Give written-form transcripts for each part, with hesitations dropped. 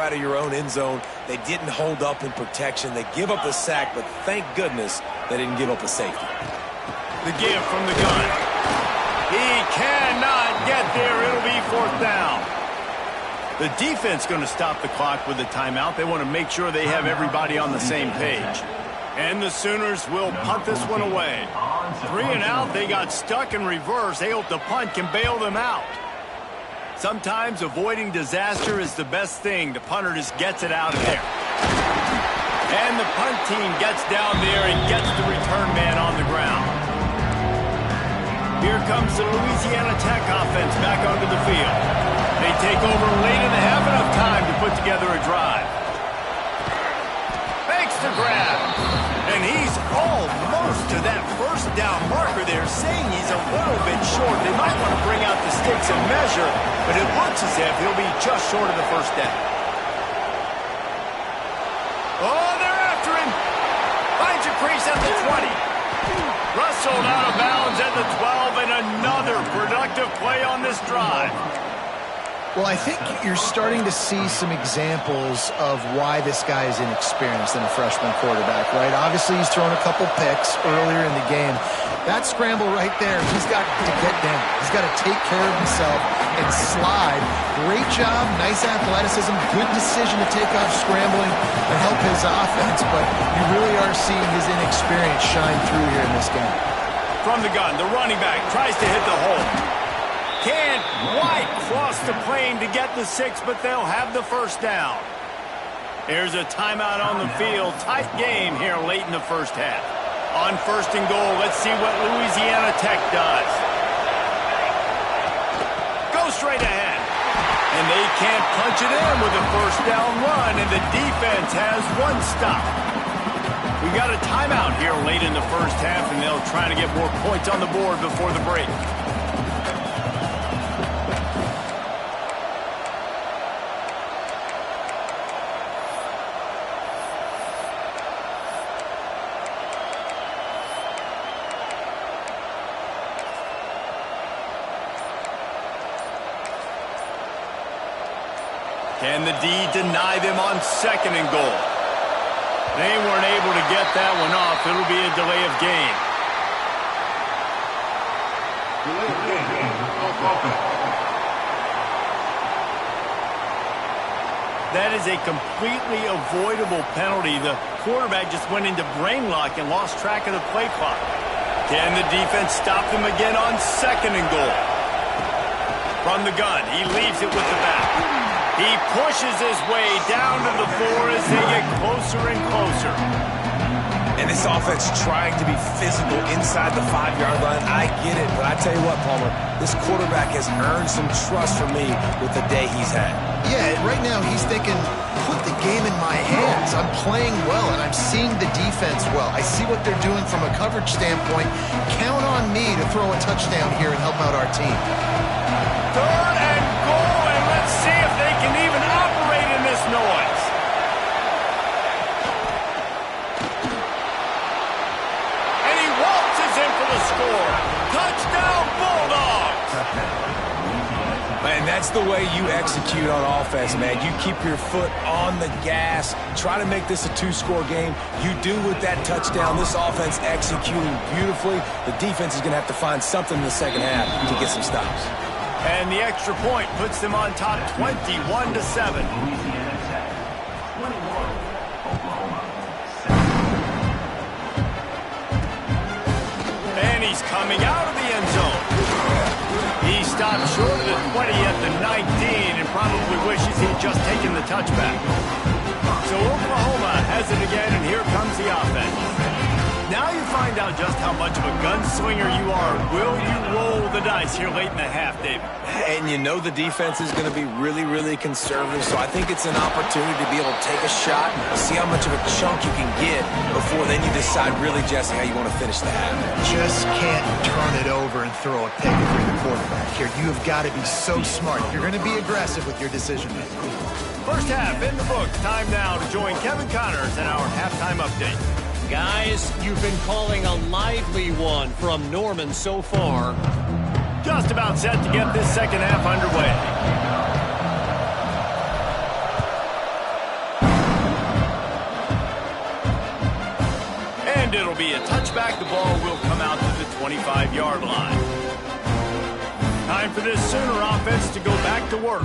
out of your own end zone. They didn't hold up in protection. They give up the sack, but thank goodness they didn't give up a safety. The give from the gun. He cannot get there. It'll be 4th down. The defense going to stop the clock with a timeout. They want to make sure they have everybody on the same page. And the Sooners will punt this one away. 3 and out. They got stuck in reverse. They hope the punt can bail them out. Sometimes avoiding disaster is the best thing. The punter just gets it out of there. And the punt team gets down there and gets the return man on the ground. Here comes the Louisiana Tech offense back onto the field. They take over late in the half, enough time to put together a drive. Makes the grab. And he's almost to that first down marker there, saying he's a little bit short. They might want to bring out the sticks and measure, but it looks as if he'll be just short of the first down. Oh, they're after him. Finds a crease at the 20. Rustled out of bounds at the 12, and another productive play on this drive. Well, I think you're starting to see some examples of why this guy is inexperienced in a freshman quarterback, right? Obviously, he's thrown a couple picks earlier in the game. That scramble right there, he's got to get down. He's got to take care of himself and slide. Great job, nice athleticism, good decision to take off scrambling and help his offense, but you really are seeing his inexperience shine through here in this game. From the gun, the running back tries to hit the hole. Can't quite cross the plane to get the 6, but they'll have the first down. Here's a timeout on the field. Tight game here late in the first half. On 1st and goal, let's see what Louisiana Tech does. Go straight ahead. And they can't punch it in with a first down run, and the defense has one stop. We got a timeout here late in the first half, and they'll try to get more points on the board before the break. Can the D deny them on 2nd and goal? They weren't able to get that one off. It'll be a delay of game. That is a completely avoidable penalty. The quarterback just went into brain lock and lost track of the play clock. Can the defense stop them again on 2nd and goal? From the gun, he leaves it with the back. He pushes his way down to the 4 as they get closer and closer. And this offense trying to be physical inside the 5-yard line. I get it, but I tell you what, Palmer, this quarterback has earned some trust from me with the day he's had. Yeah, right now he's thinking, put the game in my hands. I'm playing well, and I'm seeing the defense well. I see what they're doing from a coverage standpoint. Count on me to throw a touchdown here and help out our team. 3rd and goal, and let's see if they can even operate in this noise. And he waltzes in for the score. Touchdown, Bulldogs! Man, that's the way you execute on offense, man. You keep your foot on the gas, try to make this a 2-score game. You do with that touchdown. This offense executing beautifully. The defense is going to have to find something in the second half to get some stops. And the extra point puts them on top 21-7. And he's coming out of the end zone. He stopped short of the 20 at the 19 and probably wishes he'd just taken the touchback. So Oklahoma has it again, and here comes the offense. Now you find out just how much of a gunslinger you are. Will you roll the dice here late in the half, David? And you know the defense is going to be really, really conservative, so I think it's an opportunity to be able to take a shot, see how much of a chunk you can get before then you decide really, Jesse, how you want to finish the half. Just can't turn it over and throw a pick if you're the quarterback here. You have got to be so smart. You're going to be aggressive with your decision-making. First half in the books. Time now to join Kevin Connors in our halftime update. Guys, you've been calling a lively one from Norman so far. Just about set to get this second half underway. And it'll be a touchback. The ball will come out to the 25-yard line. Time for this Sooner offense to go back to work.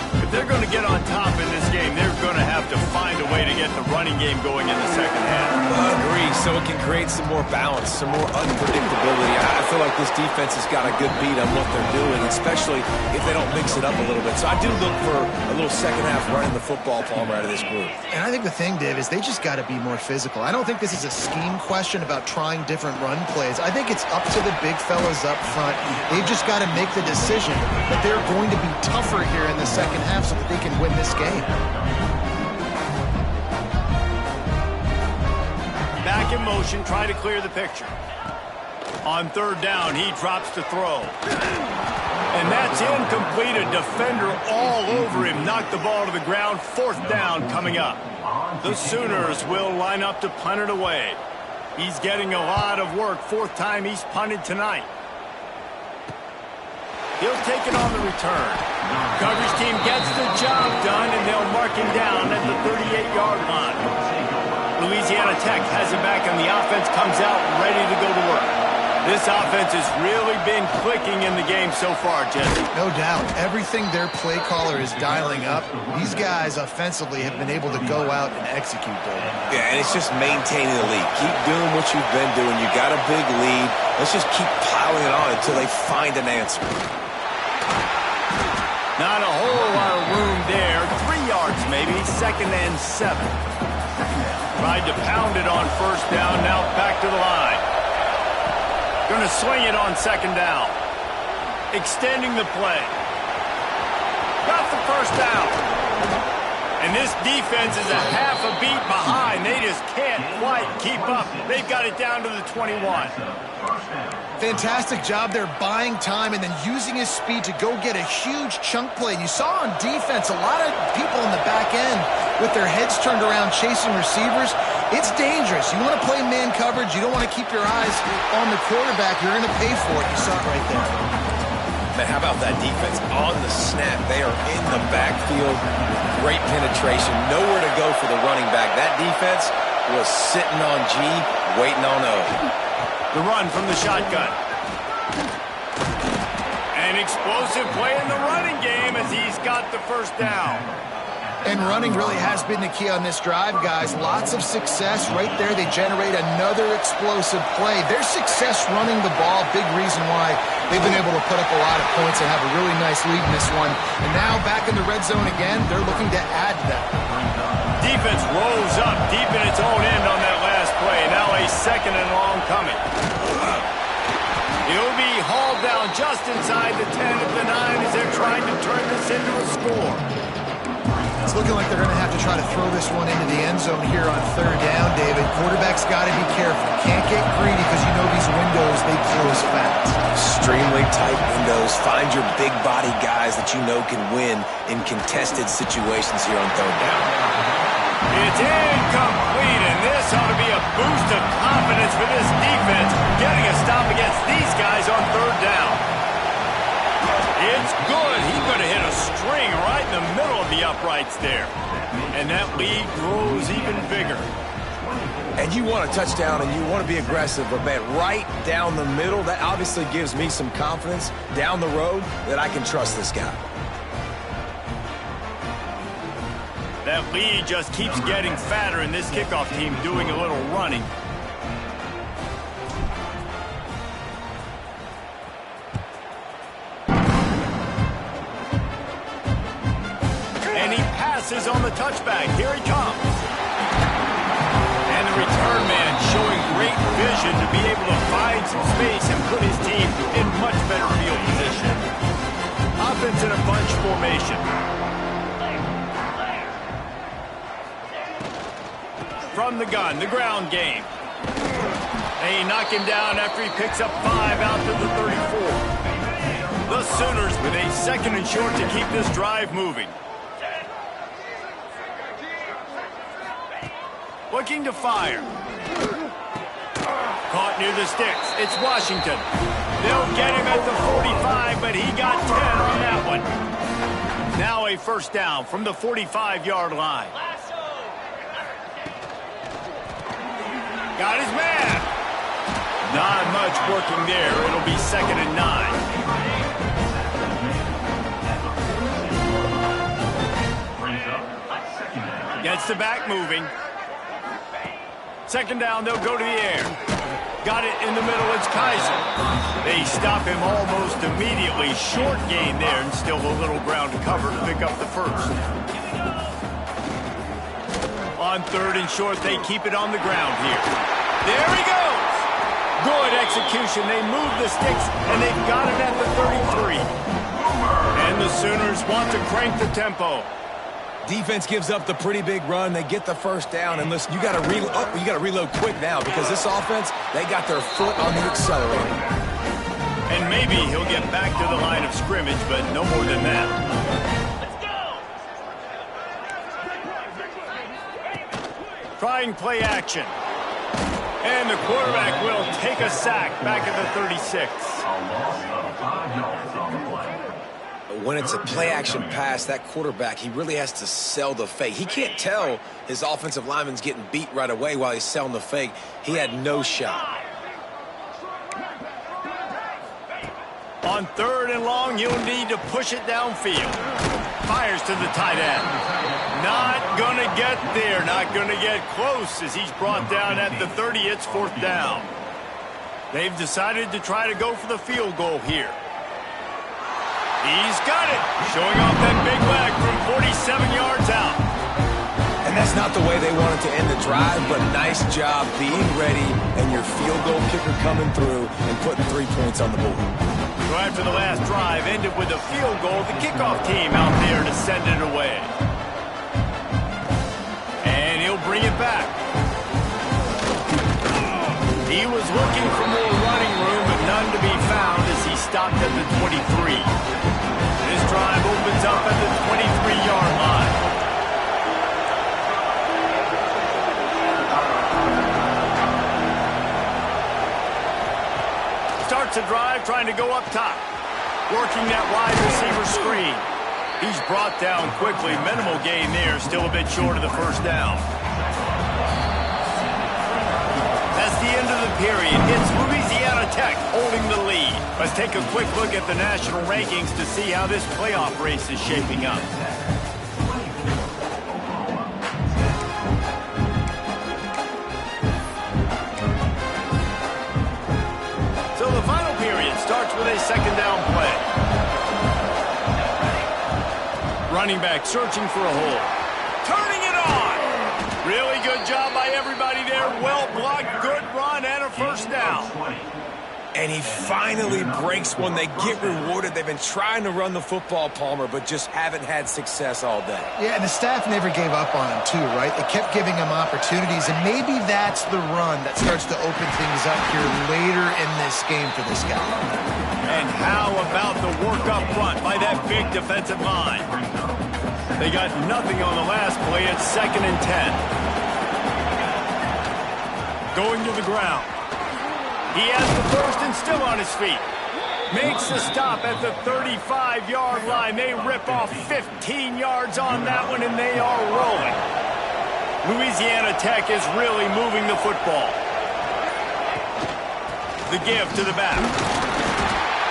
If they're going to get on top in this game, they're going to have to find a way to get the running game going in the second half. I agree, so it can create some more balance, some more unpredictability. I feel like this defense has got a good beat on what they're doing, especially if they don't mix it up a little bit. So I do look for a little second half running the football, Palmer, out of this group. And I think the thing, Dave, is they just got to be more physical. I don't think this is a scheme question about trying different run plays. I think it's up to the big fellas up front. They've just got to make the decision that they're going to be tougher here in the second half so that they can win this game. Back in motion, try to clear the picture. On third down, he drops to throw. And that's incomplete. A defender all over him. Knocked the ball to the ground. Fourth down coming up. The Sooners will line up to punt it away. He's getting a lot of work. Fourth time he's punted tonight. He'll take it on the return. Coverage team gets the job done, and they'll mark him down at the 38-yard line. Louisiana Tech has it back, and the offense comes out ready to go to work. This offense has really been clicking in the game so far, Jesse. No doubt. Everything their play caller is dialing up, these guys offensively have been able to go out and execute, Dave. Yeah, and it's just maintaining the lead. Keep doing what you've been doing. You got a big lead. Let's just keep piling it on until they find an answer. Not a whole lot of room there. 3 yards maybe, 2nd and 7. Tried to pound it on first down, now back to the line. Going to swing it on 2nd down. Extending the play. Got the first down. And this defense is a half a beat behind. They just can't quite keep up. They've got it down to the 21. Fantastic job there buying time and then using his speed to go get a huge chunk play. And you saw on defense a lot of people in the back end with their heads turned around chasing receivers. It's dangerous. You want to play man coverage. You don't want to keep your eyes on the quarterback. You're going to pay for it. You saw it right there. Man, how about that defense on the snap? They are in the backfield. Great penetration. Nowhere to go for the running back. That defense was sitting on G, waiting on O. The run from the shotgun. An explosive play in the running game as he's got the first down. And running really has been the key on this drive, guys. Lots of success right there. They generate another explosive play. Their success running the ball, big reason why they've been able to put up a lot of points and have a really nice lead in this one. And now back in the red zone again, they're looking to add to that. Defense rolls up deep in its own end on that last play. Now a 2nd and long coming. He'll be hauled down just inside the 10 at the 9 as they're trying to turn this into a score. It's looking like they're going to have to try to throw this one into the end zone here on third down, David. Quarterback's got to be careful. Can't get greedy because you know these windows, they close fast. Extremely tight windows. Find your big body guys that you know can win in contested situations here on third down. It's incomplete, and this ought to be a boost of confidence for this defense, getting a stop against these guys on third down. It's good. He could have hit a string right in the middle of the uprights there. And that lead grows even bigger. And you want a touchdown and you want to be aggressive, but man, right down the middle, that obviously gives me some confidence down the road that I can trust this guy. That lead just keeps getting fatter, and this kickoff team doing a little running. And he passes on the touchback. Here he comes. And the return man showing great vision to be able to find some space and put his team in much better field position. Offense in a bunch formation. From the gun, the ground game. They knock him down after he picks up 5 out to the 34. The Sooners with a 2nd and short to keep this drive moving. Looking to fire. Caught near the sticks. It's Washington. They'll get him at the 45, but he got 10 on that one. Now a first down from the 45-yard line. Got his man. Not much working there. It'll be 2nd and 9. Gets the back moving. 2nd down, they'll go to the air. Got it in the middle, it's Kaiser. They stop him almost immediately. Short gain there, and still a little ground to cover to pick up the first. On 3rd and short, they keep it on the ground here. There he goes! Good execution. They move the sticks, and they've got it at the 33. And the Sooners want to crank the tempo. Defense gives up the pretty big run. They get the first down. And listen, you got to reload quick now because this offense, they got their foot on the accelerator. And maybe he'll get back to the line of scrimmage, but no more than that. Trying play action. And the quarterback will take a sack back at the 36. When it's a play-action pass, that quarterback, he really has to sell the fake. He can't tell his offensive lineman's getting beat right away while he's selling the fake. He had no shot. On 3rd and long, you'll need to push it downfield. Fires to the tight end. Not going to get there. Not going to get close as he's brought down at the 30. It's 4th down. They've decided to try to go for the field goal here. He's got it. Showing off that big leg from 47 yards out. And that's not the way they wanted to end the drive, but nice job being ready and your field goal kicker coming through and putting 3 points on the board. So after the last drive ended with a field goal, the kickoff team out there to send it away. And he'll bring it back. He was looking for more running room, but none to be found as he stopped at the 23. This drive opens up at the 23-yard line. Starts a drive trying to go up top. Working that wide receiver screen. He's brought down quickly. Minimal gain there. Still a bit short of the first down. That's the end of the period. It's Louisiana Tech holding the lead. Let's take a quick look at the national rankings to see how this playoff race is shaping up. So the final period starts with a 2nd down play. Running back searching for a hole. Turning it on. Really good job by everybody there. Well blocked, good run, and a first down. And he finally breaks one. They get rewarded. They've been trying to run the football, Palmer, but just haven't had success all day. Yeah, and the staff never gave up on him, too, right? They kept giving him opportunities, and maybe that's the run that starts to open things up here later in this game for this guy. And how about the work up front by that big defensive line? They got nothing on the last play. It's 2nd and 10. Going to the ground. He has the first and still on his feet. Makes the stop at the 35-yard line. They rip off 15 yards on that one, and they are rolling. Louisiana Tech is really moving the football. The give to the back.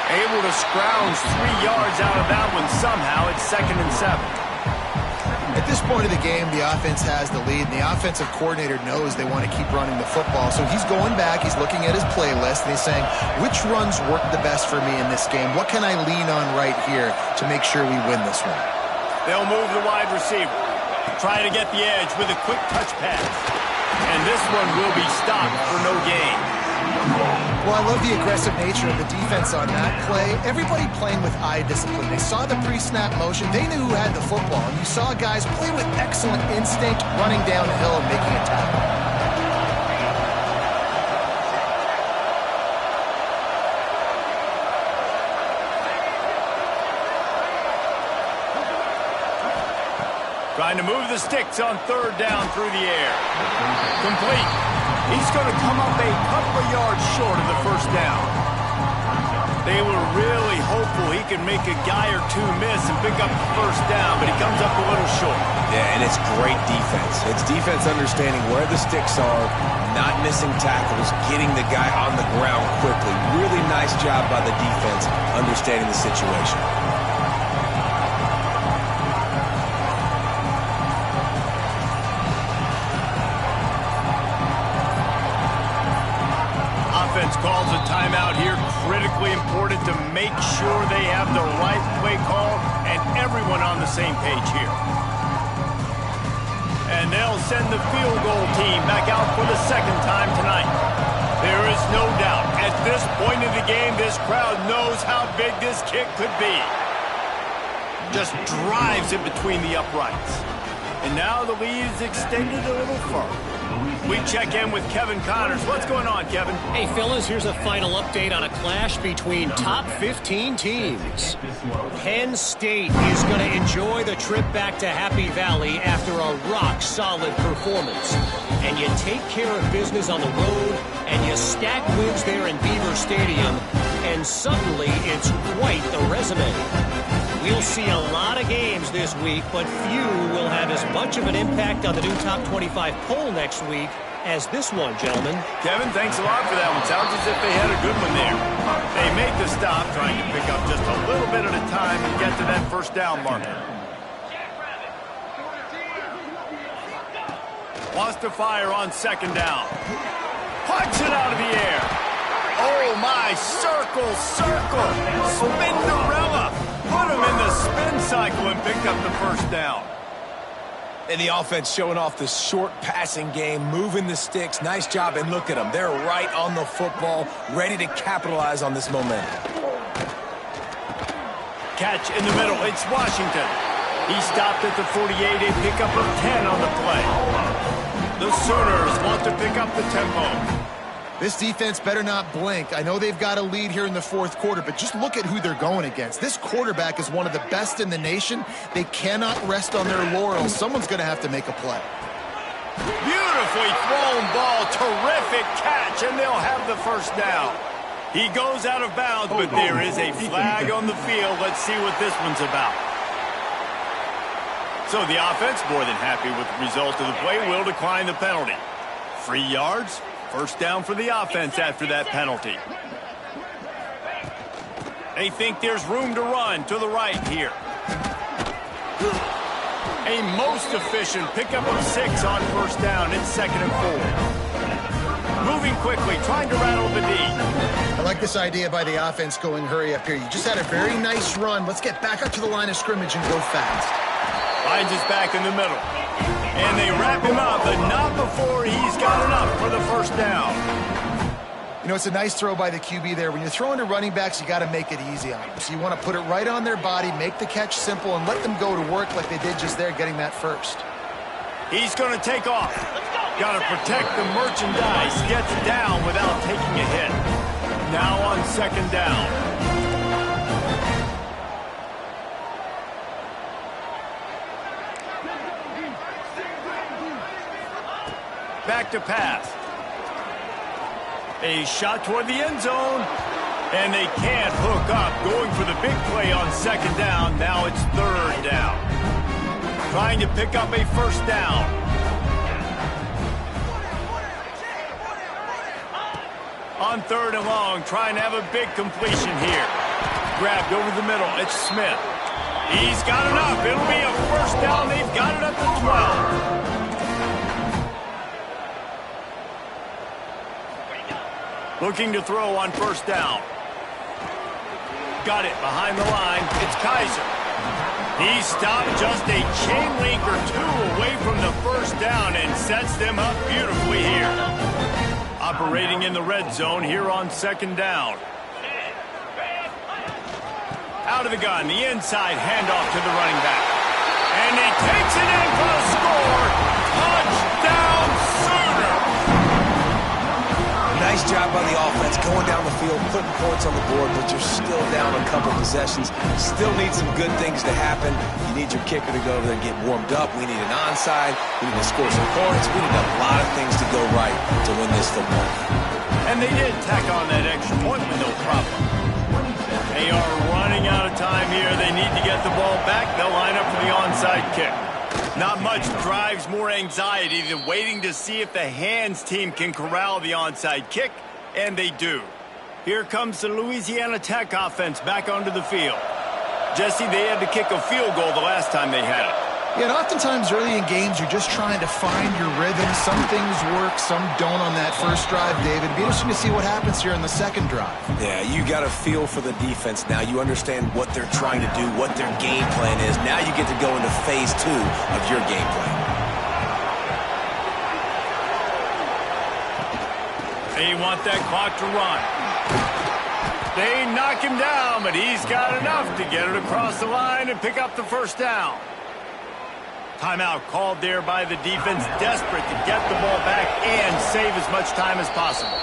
Able to scrounge 3 yards out of that one somehow. It's 2nd and 7. At this point of the game, the offense has the lead, and the offensive coordinator knows they want to keep running the football. So he's going back, he's looking at his playlist, and he's saying, which runs work the best for me in this game? What can I lean on right here to make sure we win this one? They'll move the wide receiver. Try to get the edge with a quick touch pass. And this one will be stopped for no gain. Well, I love the aggressive nature of the defense on that play. Everybody playing with eye discipline. They saw the pre-snap motion. They knew who had the football. And you saw guys play with excellent instinct, running downhill and making a tackle. Trying to move the sticks on 3rd down through the air. Complete. He's going to come up a couple of yards short of the first down. They were really hopeful he could make a guy or two miss and pick up the first down, but he comes up a little short. Yeah, and it's great defense. It's defense understanding where the sticks are, not missing tackles, getting the guy on the ground quickly. Really nice job by the defense understanding the situation. Offense calls a timeout here. Critically important to make sure they have the right play call and everyone on the same page here. And they'll send the field goal team back out for the second time tonight. There is no doubt, at this point in the game, this crowd knows how big this kick could be. Just drives it between the uprights. And now the lead is extended a little further. We check in with Kevin Connors. What's going on, Kevin? Hey, fellas, here's a final update on a clash between top 15 teams. Penn State is going to enjoy the trip back to Happy Valley after a rock-solid performance. And you take care of business on the road, and you stack wins there in Beaver Stadium, and suddenly it's quite the resume. We'll see a lot of games this week, but few will have as much of an impact on the new top 25 poll next week as this one, gentlemen. Kevin, thanks a lot for that one. Sounds as if they had a good one there. They make the stop, trying to pick up just a little bit at a time and get to that first down marker. Wants to fire on second down. Punch it out of the air. Oh, my. Circle, circle. Spinderella. Put him in the spin cycle and picked up the first down. And the offense showing off the short passing game, moving the sticks. Nice job, and look at them. They're right on the football, ready to capitalize on this momentum. Catch in the middle. It's Washington. He stopped at the 48 and pick up a 10 on the play. The Sooners want to pick up the tempo. This defense better not blink. I know they've got a lead here in the fourth quarter, but just look at who they're going against. This quarterback is one of the best in the nation. They cannot rest on their laurels. Someone's going to have to make a play. Beautifully thrown ball. Terrific catch, and they'll have the first down. He goes out of bounds, but there is a flag on the field. Let's see what this one's about. So the offense, more than happy with the result of the play, will decline the penalty. 3 yards. First down for the offense after that penalty. They think there's room to run to the right here. A most efficient pickup of 6 on first down. It's 2nd and 4. Moving quickly, trying to rattle the D. I like this idea by the offense going hurry up here. You just had a very nice run. Let's get back up to the line of scrimmage and go fast. Finds us back in the middle. And they wrap him up, but not before he's got enough for the first down. You know, it's a nice throw by the QB there. When you're throwing to running backs, you got to make it easy on them. So you want to put it right on their body, make the catch simple, and let them go to work like they did just there, getting that first. He's going to take off. Got to protect the merchandise. Gets down without taking a hit. Now on second down. Back to pass. A shot toward the end zone. And they can't hook up. Going for the big play on second down. Now it's third down. Trying to pick up a first down. On third and long, trying to have a big completion here. Grabbed over the middle. It's Smith. He's got enough. It'll be a first down. They've got it at the 12. Looking to throw on first down. Got it behind the line. It's Kaiser. He stopped just a chain link or two away from the first down and sets them up beautifully here. Operating in the red zone here on second down. Out of the gun, the inside handoff to the running back. And he takes it in for a score. Touchdown Sooner! Nice job by the offense going down the field, putting points on the board, but you're still down a couple possessions. Still need some good things to happen. You need your kicker to go over there and get warmed up. We need an onside. We need to score some points. We need a lot of things to go right to win this football game. And they did tack on that extra point with no problem. They are running out of time here. They need to get the ball back. They'll line up for the onside kick. Not much drives more anxiety than waiting to see if the hands team can corral the onside kick, and they do. Here comes the Louisiana Tech offense back onto the field. Jesse, they had to kick a field goal the last time they had it. Yeah, and oftentimes early in games, you're just trying to find your rhythm. Some things work, some don't on that first drive, David. It'd be interesting to see what happens here in the second drive. Yeah, you got a feel for the defense now. You understand what they're trying to do, what their game plan is. Now you get to go into phase 2 of your game plan. They want that clock to run. They knock him down, but he's got enough to get it across the line and pick up the first down. Timeout called there by the defense, desperate to get the ball back and save as much time as possible.